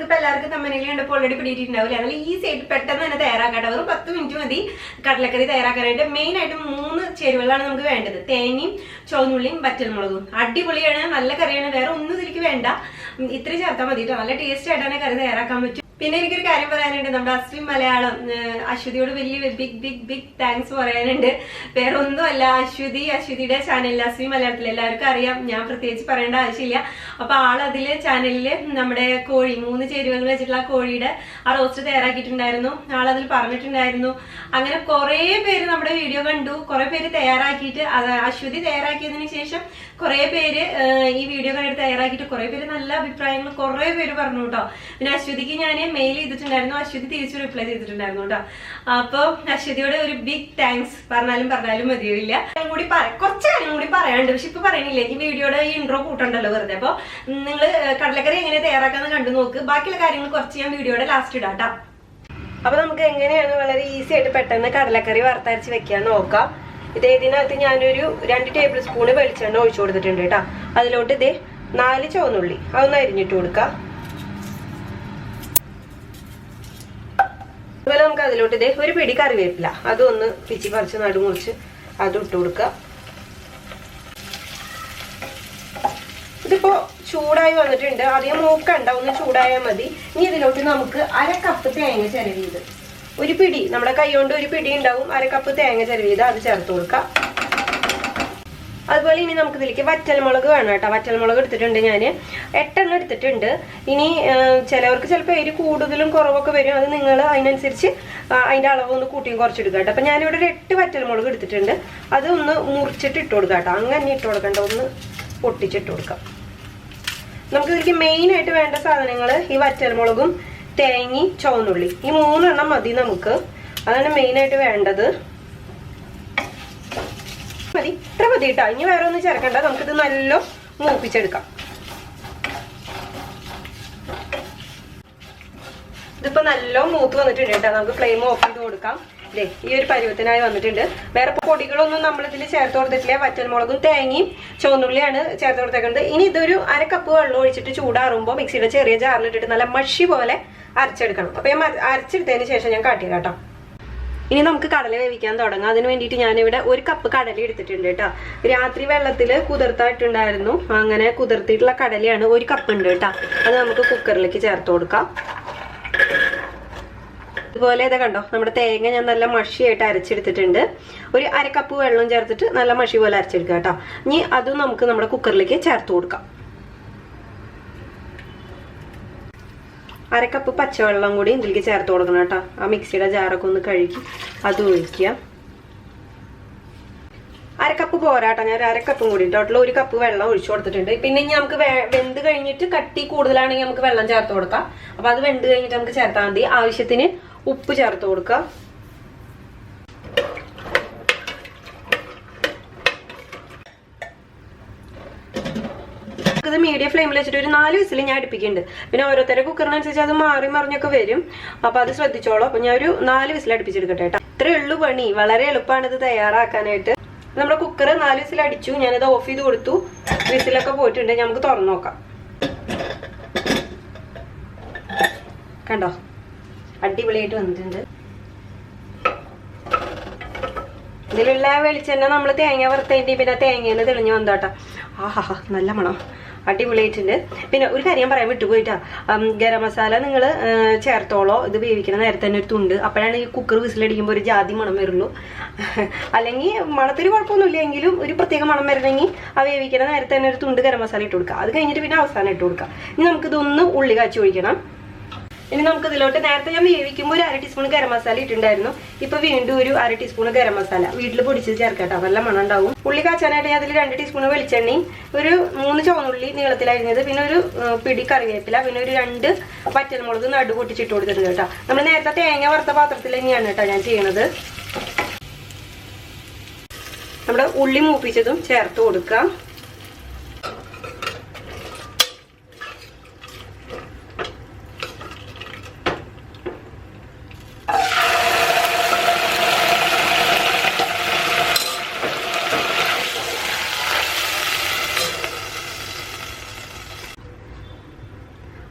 ഇതിപ്പോൾ എല്ലാവർക്കും തമ്മനയിൽ കണ്ടപ്പോൾ ഓൾറെഡി പിടിയിട്ടുണ്ടാവില്ല. നല്ല ഈസി ആയിട്ട് പെട്ടെന്ന് തന്നെ തയ്യാറാക്കട്ടെ. വെറും 10 മിനിറ്റ് മതി കടലക്കറി തയ്യാറാക്കാനായിട്ട്. മെയിൻ ആയിട്ട് 3 ചേരുവകളാണ് നമുക്ക് വേണ്ടത്. തേങ്ങയും ചുവന്നുള്ളിയും വറ്റൽമുളകും. അടിപൊളിയാണ്, നല്ല കറിയാണ്. വേറെ ഒന്നും ഇതിലേക്ക് വേണ്ട, ഇത്ര ചേർത്താൽ മതി കേട്ടോ. നല്ല ടേസ്റ്റ് ആയിട്ടാണ് കറി തയ്യാറാക്കാൻ പറ്റും. പിന്നെ എനിക്കൊരു കാര്യം പറയാനുണ്ട്. നമ്മുടെ അസ്ലി മലയാളം അശ്വതിയോട് വലിയ ബിഗ് ബിഗ് ബിഗ് താങ്ക്സ് പറയാനുണ്ട്. വേറെ ഒന്നുമല്ല, അശ്വതിയുടെ ചാനലിൽ അസ്ലി മലയാളത്തിൽ എല്ലാവർക്കും അറിയാം, ഞാൻ പ്രത്യേകിച്ച് പറയേണ്ട ആവശ്യമില്ല. അപ്പൊ ആളതില് ചാനലില് നമ്മുടെ കോഴി 3 ചേരുവകൾ വെച്ചിട്ടുള്ള കോഴിയുടെ ആ റോസ്റ്റ് തയ്യാറാക്കിയിട്ടുണ്ടായിരുന്നു. ആളതിൽ പറഞ്ഞിട്ടുണ്ടായിരുന്നു. അങ്ങനെ കുറെ പേര് നമ്മുടെ വീഡിയോ കണ്ടു, കുറെ പേര് തയ്യാറാക്കിയിട്ട് അശ്വതി തയ്യാറാക്കിയതിനു ശേഷം കുറെ പേര് ഈ വീഡിയോ കണ്ടിട്ട് തയ്യാറാക്കിയിട്ട് കുറെ പേര് നല്ല അഭിപ്രായങ്ങൾ കുറെ പേര് പറഞ്ഞു കേട്ടോ. പിന്നെ അശ്വതിക്ക് ഞാൻ മെയിൽ ചെയ്തിട്ടുണ്ടായിരുന്നു, അശ്വതി തിരിച്ചു റിപ്ലൈ ചെയ്തിട്ടുണ്ടായിരുന്നു കേട്ടോ. അപ്പൊ അശ്വതിയോട് ഒരു ബിഗ് താങ്ക്സ് പറഞ്ഞാലും മതിയാവില്ല. കുറച്ച് കാര്യം കൂടി പറയാനുണ്ട്, പക്ഷെ ഇപ്പൊ പറയണില്ല. ഈ വീഡിയോയുടെ ഈ ഇൻട്രോ കൂട്ടണ്ടല്ലോ വെറുതെ. അപ്പൊ നിങ്ങൾ കടലക്കറി എങ്ങനെ തയ്യാറാക്കാന്ന് കണ്ടു നോക്ക്. ബാക്കിയുള്ള കാര്യങ്ങൾ കുറച്ച് ഞാൻ വീഡിയോയുടെ ലാസ്റ്റ് ഇടാം കേട്ടോ. അപ്പൊ നമുക്ക് എങ്ങനെയാണ് വളരെ ഈസി ആയിട്ട് പെട്ടെന്ന് കടലക്കറി വറുത്തരച്ച് വെക്കാൻ നോക്കാം. ഇതിനകത്ത് ഞാനൊരു 2 ടേബിൾ സ്പൂൺ വെളിച്ചെണ്ണ ഒഴിച്ചു കൊടുത്തിട്ടുണ്ട് കേട്ടോ. അതിലോട്ട് 4 ചുവന്നുള്ളി അതൊന്ന് അരിഞ്ഞിട്ട് കൊടുക്കാം. അതുപോലെ നമുക്ക് അതിലോട്ട് ഒരു പിടി കറിവേപ്പില അതൊന്ന് പിച്ചി പറിച്ച് നടുമുറിച്ച് അതും ഇട്ട് കൊടുക്കുക. ഇതിപ്പോ ചൂടായി വന്നിട്ടുണ്ട്, അധികം മൂക്കണ്ട, ഒന്ന് ചൂടായാൽ മതി. ഇനി ഇതിലോട്ട് നമുക്ക് 1/2 കപ്പ് തേങ്ങ ചിരവിയത്, ഒരു പിടി നമ്മുടെ കൈ കൊണ്ട് ഒരു പിടി ഉണ്ടാവും, 1/2 കപ്പ് തേങ്ങ ചിരവിയത് അത് ചേർത്ത് കൊടുക്കാം. അതുപോലെ ഇനി നമുക്ക് ഇതിലേക്ക് വറ്റൽമുളക് വേണം കേട്ടോ. വറ്റൽമുളക് എടുത്തിട്ടുണ്ട് ഞാൻ 8 എണ്ണം എടുത്തിട്ടുണ്ട്. ഇനി ചിലവർക്ക് ചിലപ്പോൾ എരി കൂടുതലും കുറവൊക്കെ വരും, അത് നിങ്ങൾ അതിനനുസരിച്ച് അതിൻ്റെ അളവ് ഒന്ന് കൂട്ടിയും കുറച്ചെടുക്കുക കേട്ടോ. അപ്പം ഞാനിവിടെ ഒരു 8 വറ്റൽമുളക് എടുത്തിട്ടുണ്ട്. അത് ഒന്ന് മുറിച്ചിട്ട് ഇട്ട് കൊടുക്കാം കേട്ടോ. അങ്ങനെ ഇട്ട് കൊടുക്കണ്ട, ഒന്ന് പൊട്ടിച്ചിട്ട് കൊടുക്കാം. നമുക്ക് ഇതിലേക്ക് മെയിനായിട്ട് വേണ്ട സാധനങ്ങൾ ഈ വറ്റൽമുളകും തേങ്ങയും ചുവന്നുള്ളി, ഈ 3 എണ്ണം മതി നമുക്ക്. അതാണ് മെയിനായിട്ട് വേണ്ടത്. മതി, ഇത്ര മതി കേട്ടോ. ഇനി വേറെ ഒന്നും ചേർക്കണ്ട. നമുക്കിത് നല്ല മൂപ്പിച്ചെടുക്കാം. ഇതിപ്പോ നല്ല മൂത്ത് വന്നിട്ടുണ്ട് കേട്ടോ. നമുക്ക് ഫ്ലെയിം ഓഫ് ചെയ്ത് കൊടുക്കാം. ഈ ഒരു പരുവത്തിനായി വന്നിട്ടുണ്ട്. വേറെ പൊടികളൊന്നും നമ്മളിതിൽ ചേർത്ത് കൊടുത്തിട്ടില്ല. വറ്റൽമുളകും തേങ്ങയും ചുവന്നുള്ളിയാണ് ചേർത്ത് കൊടുത്തേക്കുന്നത്. ഇനി ഇതൊരു 1/2 കപ്പ് വെള്ളം ഒഴിച്ചിട്ട് ചൂടാറുമ്പോൾ മിക്സിയുടെ ചെറിയ ജാറിലിട്ടിട്ട് നല്ല മഷി പോലെ അരച്ചെടുക്കണം. അപ്പൊ ഞാൻ അരച്ചെടുത്തതിന് ശേഷം ഞാൻ കാട്ടിയ കേട്ടോ. ഇനി നമുക്ക് കടല വേവിക്കാൻ തുടങ്ങാം. അതിന് വേണ്ടിയിട്ട് ഞാനിവിടെ 1 കപ്പ് കടല എടുത്തിട്ടുണ്ട് കേട്ടോ. രാത്രി വെള്ളത്തിൽ കുതിർത്തായിട്ടുണ്ടായിരുന്നു. അങ്ങനെ കുതിർത്തിയിട്ടുള്ള കടലയാണ് 1 കപ്പ് ഉണ്ട് കേട്ടോ. അത് നമുക്ക് കുക്കറിലേക്ക് ചേർത്ത് കൊടുക്കാം. ഇതുപോലെ ഇതാ കണ്ടോ, നമ്മുടെ തേങ്ങ ഞാൻ നല്ല മഷിയായിട്ട് അരച്ചെടുത്തിട്ടുണ്ട്. ഒരു 1/2 കപ്പ് വെള്ളം ചേർത്തിട്ട് നല്ല മഷി പോലെ അരച്ചെടുക്കുക കേട്ടോ. ഇനി അതും നമുക്ക് നമ്മുടെ കുക്കറിലേക്ക് ചേർത്ത് കൊടുക്കാം. 1/2 കപ്പ് പച്ചവെള്ളം കൂടി ഇതിലേക്ക് ചേർത്ത് കൊടുക്കണം കേട്ടോ. ആ മിക്സിയുടെ ജാറൊക്കെ ഒന്ന് കഴുകി അത് ഒഴിക്കുക. 1/2 കപ്പ് പോരാട്ടോ, ഞാൻ 1/2 കപ്പും കൂടി ടോട്ടൽ 1 കപ്പ് വെള്ളം ഒഴിച്ചു കൊടുത്തിട്ടുണ്ട്. പിന്നെ ഇനി നമുക്ക് വെന്ത് കഴിഞ്ഞിട്ട് കട്ടി കൂടുതലാണെങ്കിൽ നമുക്ക് വെള്ളം ചേർത്ത് കൊടുക്കാം. അപ്പൊ അത് വെന്ത് കഴിഞ്ഞിട്ട് നമുക്ക് ചേർത്താൽ മതി. ആവശ്യത്തിന് ഉപ്പ് ചേർത്ത് കൊടുക്കുക. ഇത് മീഡിയം ഫ്ലെയിമിൽ വെച്ചിട്ട് ഒരു 4 വിസിൽ ഞാൻ അടുപ്പിക്കുന്നുണ്ട്. പിന്നെ ഓരോരുത്തരുടെ കുക്കറിനനുസരിച്ച് അത് മാറി മറിഞ്ഞൊക്കെ വരും. അപ്പൊ അത് ശ്രദ്ധിച്ചോളൂ. അപ്പൊ ഞാൻ ഒരു 4 വിസിൽ അടുപ്പിച്ചെടുക്കട്ടെ കേട്ടോ. ഇത്രയേ ഉള്ളൂ പണി, വളരെ എളുപ്പമാണ് ഇത് തയ്യാറാക്കാനായിട്ട്. നമ്മുടെ കുക്കർ 4 വിസിൽ അടിച്ചു, ഞാനത് ഓഫ് ചെയ്ത് കൊടുത്തു. വിസിലൊക്കെ പോയിട്ടുണ്ട്. നമുക്ക് തുറന്നു നോക്കാം. കണ്ടോ, അടിപൊളിയായിട്ട് വന്നിട്ടുണ്ട്. ഇതിലുള്ള വെളിച്ചെണ്ണ നമ്മൾ തേങ്ങ വറുത്തതിൻ്റെ പിന്നെ തേങ്ങേനെ തെളിഞ്ഞു വന്നോട്ടോ. ആഹാ, നല്ല മണം, അടിപൊളിയായിട്ടുണ്ട്. പിന്നെ ഒരു കാര്യം പറയാൻ വിട്ടുപോയിട്ടാ, ഗരം മസാല നിങ്ങൾ ചേർത്തോളോ. ഇത് വേവിക്കുന്ന നേരത്തെ തന്നെ ഒരു തുണ്ട്, അപ്പോഴാണ് ഈ കുക്കർ വിസിലടിക്കുമ്പോൾ ഒരു ജാതി മണം വരുള്ളൂ. അല്ലെങ്കിൽ മണത്തിന് കുഴപ്പമൊന്നുമില്ല, എങ്കിലും ഒരു പ്രത്യേക മണം വരണമെങ്കിൽ ആ വേവിക്കുന്ന നേരത്തെ തന്നെ ഒരു തുണ്ട് ഗരം മസാല ഇട്ട് കൊടുക്കുക. അത് കഴിഞ്ഞിട്ട് പിന്നെ അവസാനം ഇട്ട് കൊടുക്കുക. ഇനി നമുക്കിതൊന്ന് ഉള്ളി കാച്ചി ഒഴിക്കണം. ഇനി നമുക്ക് ഇതിലോട്ട് നേരത്തെ ഞാൻ വേവിക്കുമ്പോൾ ഒരു 1/2 ടീസ്പൂൺ ഗരം മസാല ഇട്ടുണ്ടായിരുന്നു. ഇപ്പൊ വീണ്ടും ഒരു 1/2 ടീസ്പൂൺ ഗരം മസാല വീട്ടിൽ പൊടിച്ചത് ചേർക്കട്ടോ, നല്ല മണം ഉണ്ടാവും. ഉള്ളി കാച്ചാനായിട്ട് ഞാൻ അതിൽ 2 ടീസ്പൂൺ വെളിച്ചെണ്ണയും ഒരു 3 ചുവന്നുള്ളി നീളത്തിലരിഞ്ഞത്, പിന്നെ ഒരു പിടി കറിവേപ്പില, പിന്നെ ഒരു 2 വറ്റൽമുളക് നടു പൊട്ടിച്ചിട്ട് കൊടുത്തിട്ടുണ്ട് കേട്ടോ. നമ്മൾ നേരത്തെ തേങ്ങ വറുത്ത പാത്രത്തിൽ തന്നെയാണ് കേട്ടോ ഞാൻ ചെയ്യണത്. നമ്മുടെ ഉള്ളി മൂപ്പിച്ചതും ചേർത്ത് കൊടുക്കാം.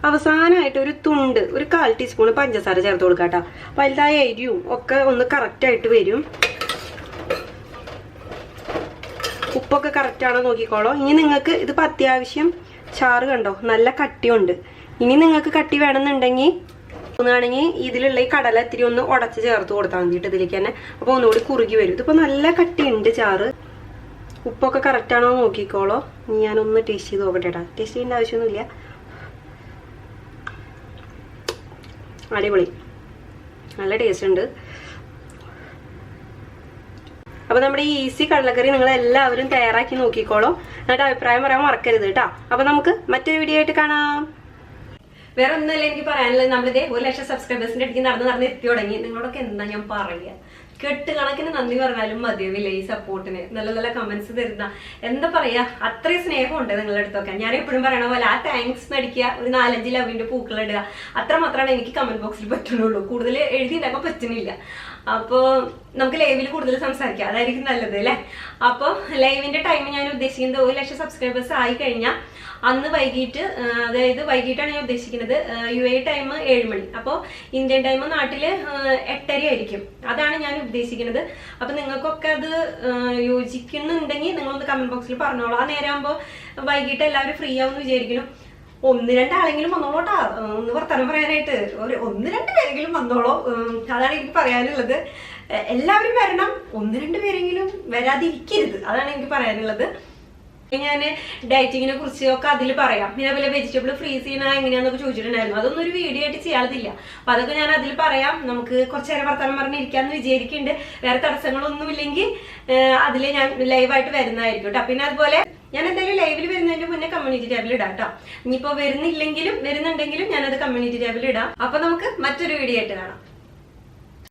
അവസാനമായിട്ട് ഒരു തുണ്ട്, ഒരു 1/4 ടീസ്പൂൺ പഞ്ചസാര ചേർത്ത് കൊടുക്കാം കേട്ടോ. വലുതായ എരിവും ഒക്കെ ഒന്ന് കറക്റ്റായിട്ട് വരും. ഉപ്പൊക്കെ കറക്റ്റാണോ നോക്കിക്കോളോ. ഇനി നിങ്ങൾക്ക് ഇതിപ്പോൾ അത്യാവശ്യം ചാറ് കണ്ടോ നല്ല കട്ടിയുണ്ട്. ഇനി നിങ്ങൾക്ക് കട്ടി വേണമെന്നുണ്ടെങ്കിൽ ണെങ്കിൽ ഇതിലുള്ള ഈ കടല ഇത്തിരി ഒന്ന് ഉടച്ച് ചേർത്ത് കൊടുത്താൽ മതിയിട്ട് ഇതിലേക്ക് തന്നെ. അപ്പോൾ ഒന്നുകൂടി കുറുകി വരും. ഇതിപ്പോൾ നല്ല കട്ടിയുണ്ട് ചാറ്. ഉപ്പൊക്കെ കറക്റ്റാണോ നോക്കിക്കോളോ. ഞാനൊന്ന് ടേസ്റ്റ് ചെയ്ത് നോക്കട്ടെ കേട്ടോ. ടേസ്റ്റ് ചെയ്യേണ്ട ആവശ്യമൊന്നുമില്ല. അടിപൊളി, നല്ല ടേസ്റ്റ് ഉണ്ട്. അപ്പൊ നമ്മുടെ ഈ ഈസി കടലക്കറി നിങ്ങൾ എല്ലാവരും തയ്യാറാക്കി നോക്കിക്കോളോ. എന്നിട്ട് അഭിപ്രായം പറയാൻ മറക്കരുത് കേട്ടോ. അപ്പൊ നമുക്ക് മറ്റൊരു വീഡിയോ ആയിട്ട് കാണാം. വേറെ ഒന്നുമല്ല എനിക്ക് പറയാനുള്ളത്, നമ്മളിതേ 1 ലക്ഷം സബ്സ്ക്രൈബേഴ്സിന്റെ അടുത്ത് നടന്ന് എത്തി തുടങ്ങി. നിങ്ങളോടൊക്കെ എന്താ ഞാൻ പറയുക, കെട്ടുകണക്കിന് നന്ദി പറഞ്ഞാലും മതിയാവില്ല ഈ സപ്പോർട്ടിന്. നല്ല നല്ല കമന്റ്സ് തരുന്ന, എന്താ പറയാ, അത്രയും സ്നേഹമുണ്ട് നിങ്ങളുടെ അടുത്തൊക്കെ. ഞാൻ എപ്പോഴും പറയണ പോലെ ആ താങ്ക്സ് നടിക്കുക, ഒരു 4-5 ലവിന്റെ പൂക്കൾ ഇടുക, അത്ര മാത്രമാണ് എനിക്ക് കമന്റ് ബോക്സിൽ പറ്റുള്ളൂ. കൂടുതൽ എഴുതി ഉണ്ടാക്കാൻ പറ്റുന്നില്ല. അപ്പോൾ നമുക്ക് ലൈവിൽ കൂടുതൽ സംസാരിക്കാം, അതായിരിക്കും നല്ലത് അല്ലേ. അപ്പോൾ ലൈവിന്റെ ടൈം ഞാൻ ഉദ്ദേശിക്കുന്നത് 1 ലക്ഷം സബ്സ്ക്രൈബേഴ്സ് ആയി കഴിഞ്ഞാൽ അന്ന് വൈകിട്ട്, അതായത് വൈകിട്ടാണ് ഞാൻ ഉദ്ദേശിക്കുന്നത്. UAE ടൈം 7 മണി, അപ്പോൾ ഇന്ത്യൻ ടൈം നാട്ടില് 8:30 ആയിരിക്കും. അതാണ് ഞാൻ ഉദ്ദേശിക്കുന്നത്. അപ്പൊ നിങ്ങൾക്കൊക്കെ അത് യോജിക്കുന്നുണ്ടെങ്കിൽ നിങ്ങളൊന്ന് കമന്റ് ബോക്സിൽ പറഞ്ഞോളൂ. ആ നേരമാകുമ്പോൾ വൈകിട്ട് എല്ലാവരും ഫ്രീ ആവുമെന്ന് വിചാരിക്കുന്നു. 1-2 ആളെങ്കിലും വന്നോളൂട്ടാ, ഒന്ന് വർത്തമാനം പറയാനായിട്ട്. 1-2 പേരെങ്കിലും വന്നോളൂ, അതാണ് എനിക്ക് പറയാനുള്ളത്. എല്ലാവരും വരണം, 1-2 പേരെങ്കിലും വരാതിരിക്കരുത്, അതാണ് എനിക്ക് പറയാനുള്ളത്. ഞാൻ ഡയറ്റിങ്ങിനെ കുറിച്ച് ഒക്കെ അതിൽ പറയാം. പിന്നെ അതുപോലെ വെജിറ്റബിൾ ഫ്രീസ് ചെയ്യണ എങ്ങനെയാന്നൊക്കെ ചോദിച്ചിട്ടുണ്ടായിരുന്നു. അതൊന്നും ഒരു വീഡിയോ ആയിട്ട് ചെയ്യാതില്ല. അപ്പൊ അതൊക്കെ ഞാൻ അതിൽ പറയാം. നമുക്ക് കുറച്ചു നേരം വർത്തമാനം പറഞ്ഞിരിക്കാന്ന് വിചാരിക്കുന്നുണ്ട്. വേറെ തടസ്സങ്ങളൊന്നും ഇല്ലെങ്കിൽ അതിൽ ഞാൻ ലൈവായിട്ട് വരുന്നതായിരിക്കും കേട്ടോ. പിന്നെ അതുപോലെ ഞാൻ എന്തായാലും ലൈവിൽ വരുന്നതിന്റെ മുന്നേ കമ്മ്യൂണിറ്റി ടാബിൽ ഇടാം കേട്ടോ. ഇനിയിപ്പോ വരുന്നുണ്ടെങ്കിലും ഞാനത് കമ്മ്യൂണിറ്റി ടാബിൽ ഇടാം. അപ്പൊ നമുക്ക് മറ്റൊരു വീഡിയോ ആയിട്ട് കാണാം.